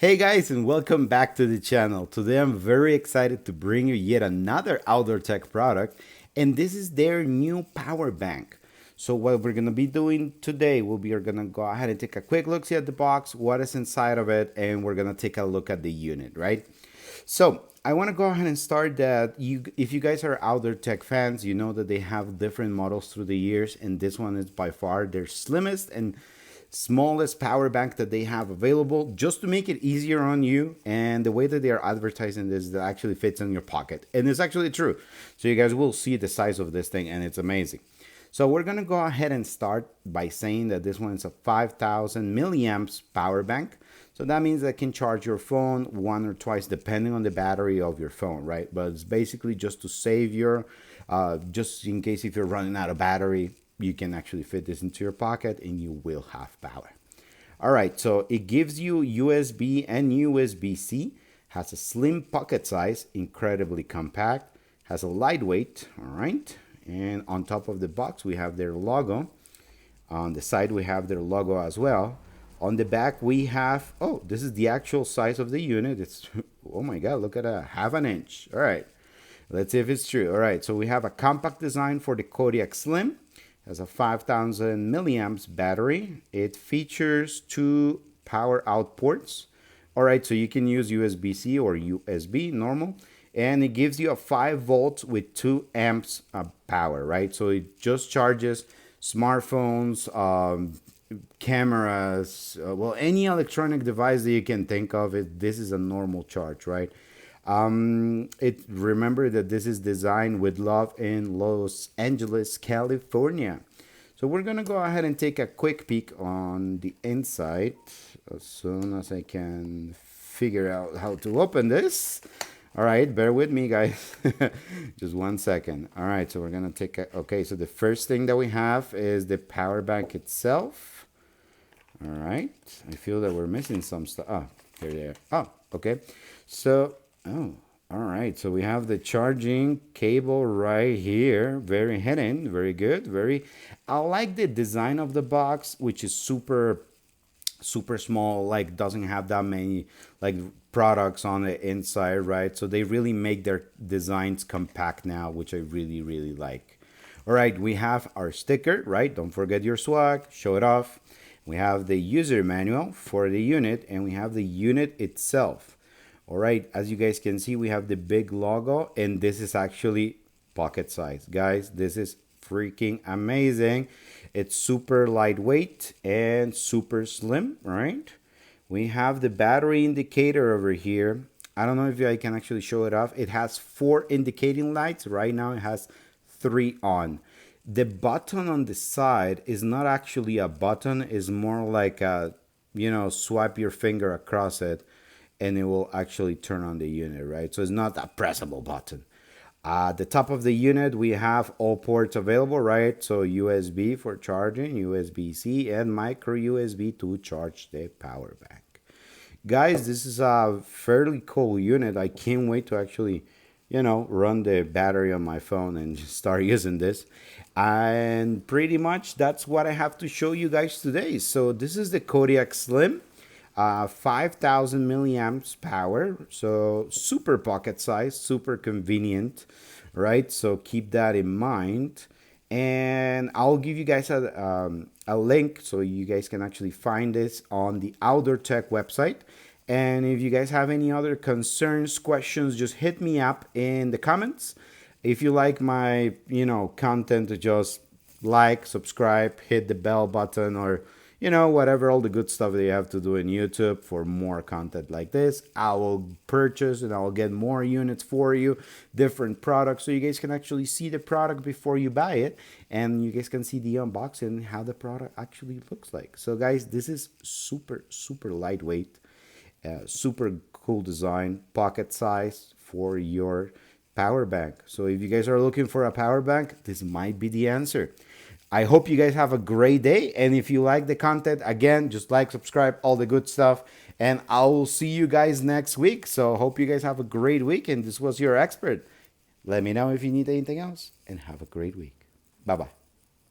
Hey guys, and welcome back to the channel. Today I'm very excited to bring you yet another outdoor tech product, and this is their new power bank. So what we're gonna be doing today, we're gonna go ahead and take a quick look see at the box, what is inside of it, and we're gonna take a look at the unit, right? So I want to go ahead and start that if you guys are outdoor tech fans, you know that they have different models through the years, and this one is by far their slimmest and smallest power bank that they have available, just to make it easier on you. And the way that they are advertising this, that actually fits in your pocket, and it's actually true. So you guys will see the size of this thing, and it's amazing. So we're gonna go ahead and start by saying that this one is a 5,000 milliamps power bank. So that means that it can charge your phone one or twice depending on the battery of your phone, right? But it's basically just to save your, just in case if you're running out of battery, you can actually fit this into your pocket and you will have power. All right, so it gives you USB and USB-C, has a slim pocket size, incredibly compact, has a lightweight, all right? And on top of the box, we have their logo. On the side, we have their logo as well. On the back, we have, oh, this is the actual size of the unit. It's, oh my God, look at that, half an inch. All right, let's see if it's true. All right, so we have a compact design for the Kodiak Slim. It has a 5,000 milliamps battery. It features 2 power out ports. All right, so you can use USB-C or USB normal. And it gives you a 5 volts with 2 amps of power, right? So it just charges smartphones, cameras, well, any electronic device that you can think of. This is a normal charge, right? Remember that this is designed with love in Los Angeles, California. So we're gonna go ahead and take a quick peek on the inside as soon as I can figure out how to open this. All right, bear with me, guys. Just 1 second. All right, so we're gonna take a, okay, so the first thing that we have is the power bank itself. All right, I feel that we're missing some stuff. Oh, here they are. Oh, okay. So, oh, all right. So we have the charging cable right here. Very hidden, very good. I like the design of the box, which is super small, like doesn't have that many like products on the inside, right? So they really make their designs compact now, which I really like. All right, we have our sticker, right? Don't forget your swag, show it off. We have the user manual for the unit, and we have the unit itself. All right, as you guys can see, we have the big logo, and this is actually pocket size. Guys, this is freaking amazing. It's super lightweight and super slim, right? We have the battery indicator over here. I don't know if I can actually show it off. It has 4 indicating lights. Right now it has 3 on. The button on the side is not actually a button. It's more like a, swipe your finger across it and it will actually turn on the unit, right? So it's not a pressable button. At the top of the unit, we have all ports available, right? So USB for charging, USB-C, and micro USB to charge the power bank. Guys, this is a fairly cool unit. I can't wait to actually, run the battery on my phone and just start using this. And pretty much that's what I have to show you guys today. So this is the Kodiak Slim. 5,000 milliamps power, so super pocket size, super convenient, right? So keep that in mind, and I'll give you guys a link so you guys can actually find this on the Outdoor Tech website. And if you guys have any other concerns, questions, just hit me up in the comments. If you like my content, just like, subscribe, hit the bell button, or whatever, all the good stuff that you have to do in YouTube for more content like this. I will purchase and I will get more units for you, different products, so you guys can actually see the product before you buy it, and you guys can see the unboxing and how the product actually looks like. So guys, this is super lightweight, super cool design, pocket size for your power bank. So if you guys are looking for a power bank, this might be the answer. I hope you guys have a great day. And if you like the content, again, just like, subscribe, all the good stuff. And I will see you guys next week. So hope you guys have a great week. And this was your expert. Let me know if you need anything else. And have a great week. Bye-bye.